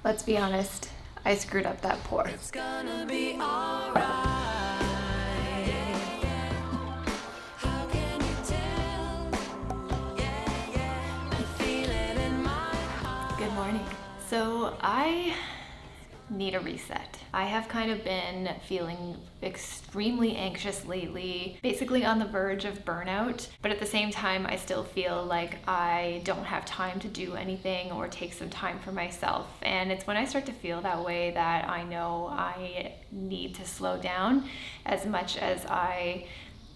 Let's be honest, I screwed up that pour. It's gonna be alright. How can you tell? I feel it in my heart. Good morning. So I need a reset. I have kind of been feeling extremely anxious lately, basically on the verge of burnout, but at the same time I still feel like I don't have time to do anything or take some time for myself. And it's when I start to feel that way that I know I need to slow down, as much as I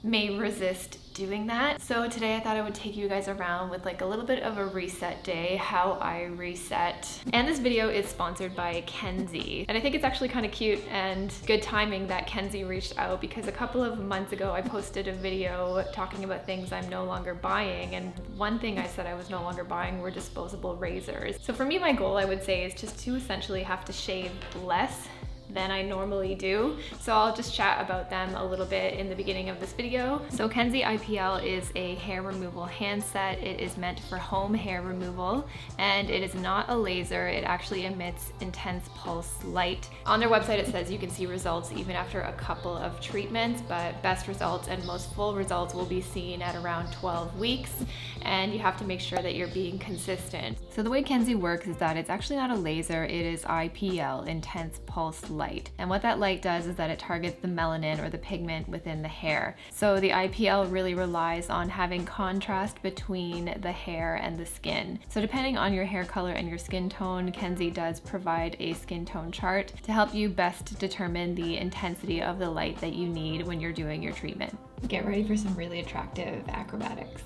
may resist doing that. So today I thought I would take you guys around with like a little bit of a reset day, how I reset. And this video is sponsored by Kenzzi. And I think it's actually kind of cute and good timing that Kenzzi reached out, because a couple of months ago I posted a video talking about things I'm no longer buying, and one thing I said I was no longer buying were disposable razors. So for me, my goal, I would say, is just to essentially have to shave less than I normally do. So I'll just chat about them a little bit in the beginning of this video. So Kenzzi IPL is a hair removal handset. It is meant for home hair removal, and it is not a laser. It actually emits intense pulse light. On their website it says you can see results even after a couple of treatments, but best results and most full results will be seen at around 12 weeks, and you have to make sure that you're being consistent. So the way Kenzzi works is that it's actually not a laser, it is IPL, intense pulse light. And what that light does is that it targets the melanin, or the pigment within the hair. So the IPL really relies on having contrast between the hair and the skin. So depending on your hair color and your skin tone, Kenzzi does provide a skin tone chart to help you best determine the intensity of the light that you need when you're doing your treatment. Get ready for some really attractive acrobatics.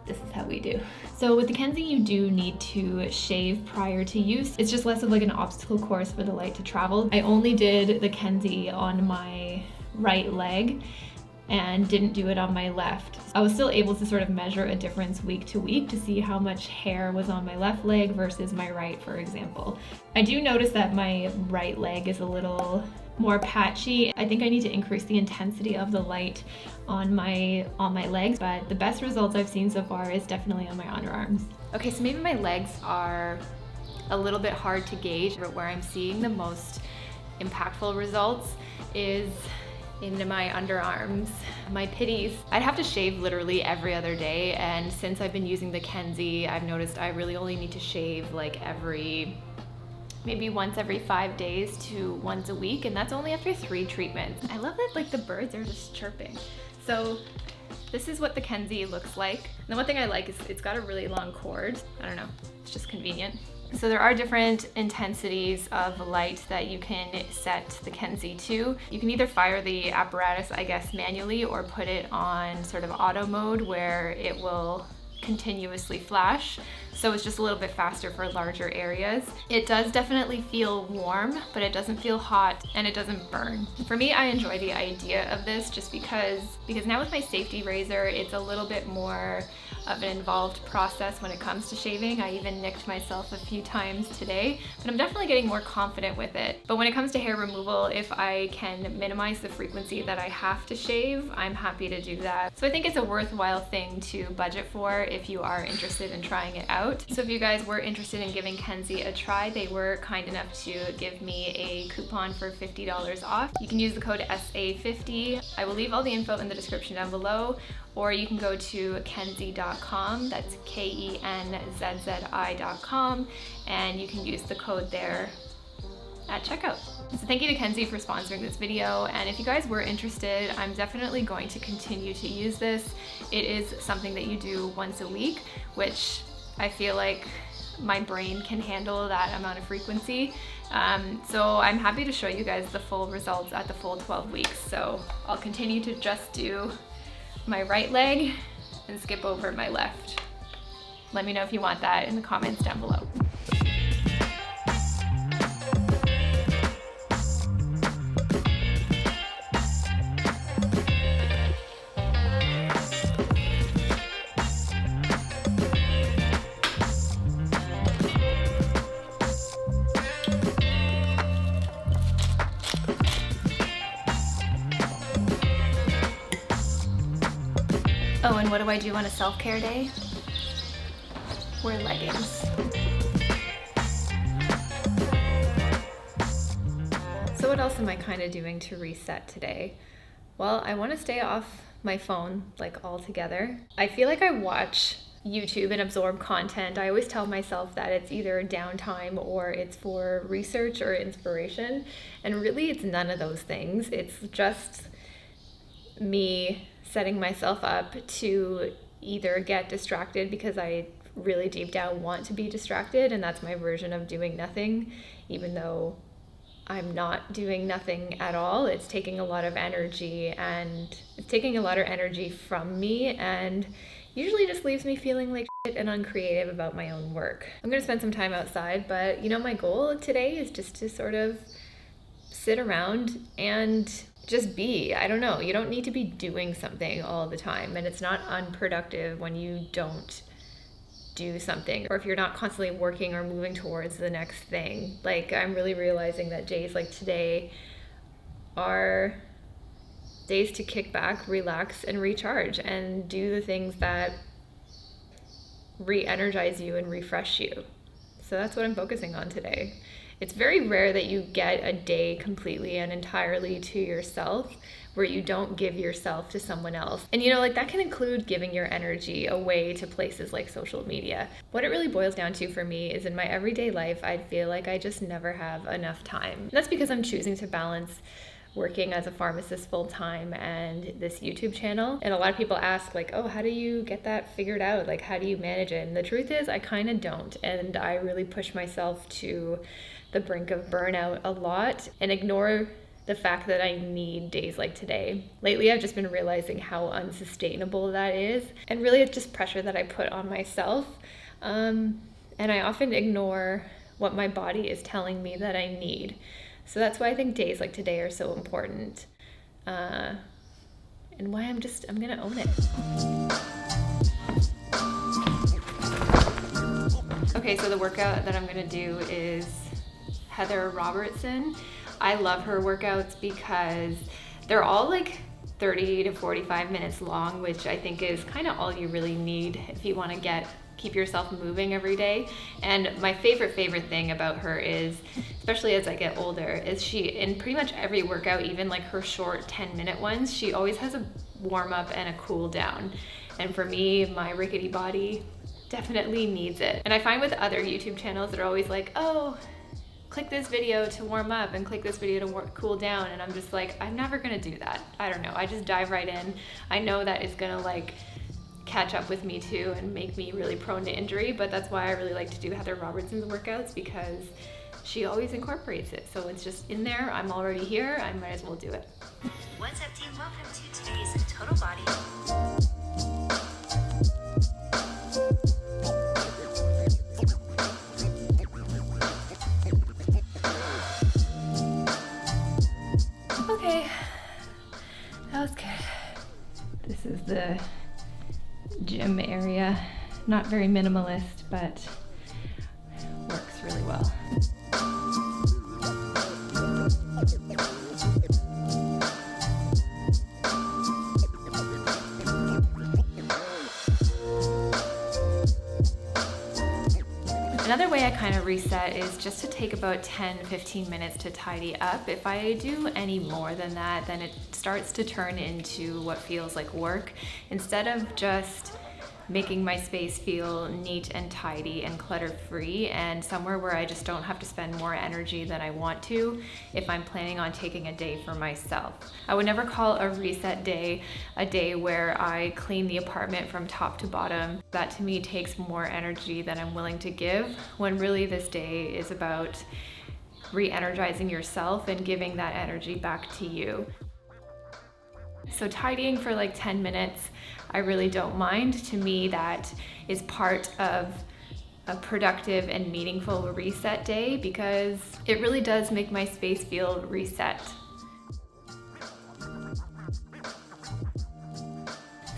This is how we do. So with the Kenzzi, you do need to shave prior to use. It's just less of like an obstacle course for the light to travel. I only did the Kenzzi on my right leg and didn't do it on my left. I was still able to sort of measure a difference week to week to see how much hair was on my left leg versus my right, for example. I do notice that my right leg is a little more patchy. I think I need to increase the intensity of the light on my legs, but the best results I've seen so far is definitely on my underarms. Okay, so maybe my legs are a little bit hard to gauge, but where I'm seeing the most impactful results is into my underarms, my pitties. I'd have to shave literally every other day, and since I've been using the Kenzzi, I've noticed I really only need to shave like maybe once every 5 days to once a week, and that's only after 3 treatments. I love that like the birds are just chirping. So this is what the Kenzzi looks like. And the one thing I like is it's got a really long cord. I don't know, it's just convenient. So there are different intensities of light that you can set the Kenzzi to. You can either fire the apparatus, I guess, manually, or put it on sort of auto mode where it will continuously flash. So it's just a little bit faster for larger areas. It does definitely feel warm, but it doesn't feel hot and it doesn't burn. For me, I enjoy the idea of this just because now with my safety razor, it's a little bit more of an involved process when it comes to shaving. I even nicked myself a few times today, but I'm definitely getting more confident with it. But when it comes to hair removal, if I can minimize the frequency that I have to shave, I'm happy to do that. So I think it's a worthwhile thing to budget for if you are interested in trying it out. So if you guys were interested in giving Kenzzi a try, they were kind enough to give me a coupon for $50 off. You can use the code SA50. I will leave all the info in the description down below, or you can go to kenzzi.com, that's KENZZI.com, and you can use the code there at checkout. So thank you to Kenzzi for sponsoring this video, and if you guys were interested, I'm definitely going to continue to use this. It is something that you do once a week, which I feel like my brain can handle that amount of frequency. So I'm happy to show you guys the full results at the full 12 weeks. So I'll continue to just do my right leg and skip over my left. Let me know if you want that in the comments down below. what do I do on a self-care day? Wear leggings. So what else am I kind of doing to reset today? Well, I want to stay off my phone like altogether. I feel like I watch YouTube and absorb content. I always tell myself that it's either downtime or it's for research or inspiration. And really it's none of those things. It's just me setting myself up to either get distracted because I really deep down want to be distracted, and that's my version of doing nothing, even though I'm not doing nothing at all. It's taking a lot of energy, and it's taking a lot of energy from me, and usually just leaves me feeling like shit and uncreative about my own work. I'm gonna spend some time outside, but you know, my goal today is just to sort of sit around and just be. I don't know, you don't need to be doing something all the time, and it's not unproductive when you don't do something, or if you're not constantly working or moving towards the next thing. Like, I'm really realizing that days like today are days to kick back, relax, and recharge, and do the things that re-energize you and refresh you. So that's what I'm focusing on today. It's very rare that you get a day completely and entirely to yourself where you don't give yourself to someone else. And you know, like, that can include giving your energy away to places like social media. What it really boils down to for me is in my everyday life, I feel like I just never have enough time. And that's because I'm choosing to balance working as a pharmacist full-time and this YouTube channel. And a lot of people ask, like, oh, how do you get that figured out? Like, how do you manage it? And the truth is, I kind of don't. And I really push myself to the brink of burnout a lot and ignore the fact that I need days like today. Lately, I've just been realizing how unsustainable that is. And really, it's just pressure that I put on myself. And I often ignore what my body is telling me that I need. So that's why I think days like today are so important. And why I'm gonna own it. Okay, so the workout that I'm gonna do is Heather Robertson. I love her workouts because they're all like 30 to 45 minutes long, which I think is kind of all you really need if you want to keep yourself moving every day. And my favorite thing about her is, especially as I get older, is she, in pretty much every workout, even like her short 10-minute ones, she always has a warm up and a cool down. And for me, my rickety body definitely needs it. And I find with other YouTube channels that are always like, oh, click this video to warm up and click this video to cool down, and I'm just like, I'm never gonna do that. I don't know, I just dive right in. I know that it's gonna like catch up with me too and make me really prone to injury, but that's why I really like to do Heather Robertson's workouts, because she always incorporates it. So it's just in there, I'm already here, I might as well do it. What's up, team? Welcome to today's Total Body. Okay, that was good. This is the gym area. Not very minimalist, but works really well. Another way I kind of reset is just to take about 10-15 minutes to tidy up. If I do any more than that, then it starts to turn into what feels like work, instead of just making my space feel neat and tidy and clutter-free and somewhere where I just don't have to spend more energy than I want to if I'm planning on taking a day for myself. I would never call a reset day a day where I clean the apartment from top to bottom. That to me takes more energy than I'm willing to give, when really this day is about re-energizing yourself and giving that energy back to you. So tidying for like 10 minutes, I really don't mind. To me, that is part of a productive and meaningful reset day, because it really does make my space feel reset.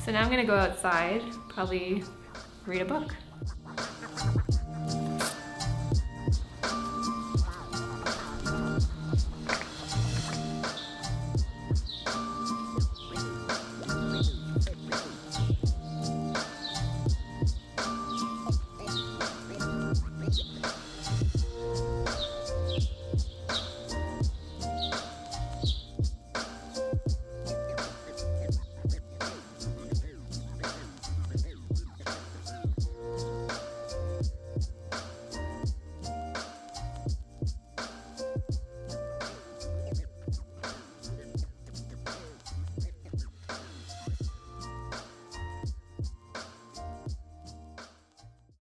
So now I'm gonna go outside, probably read a book.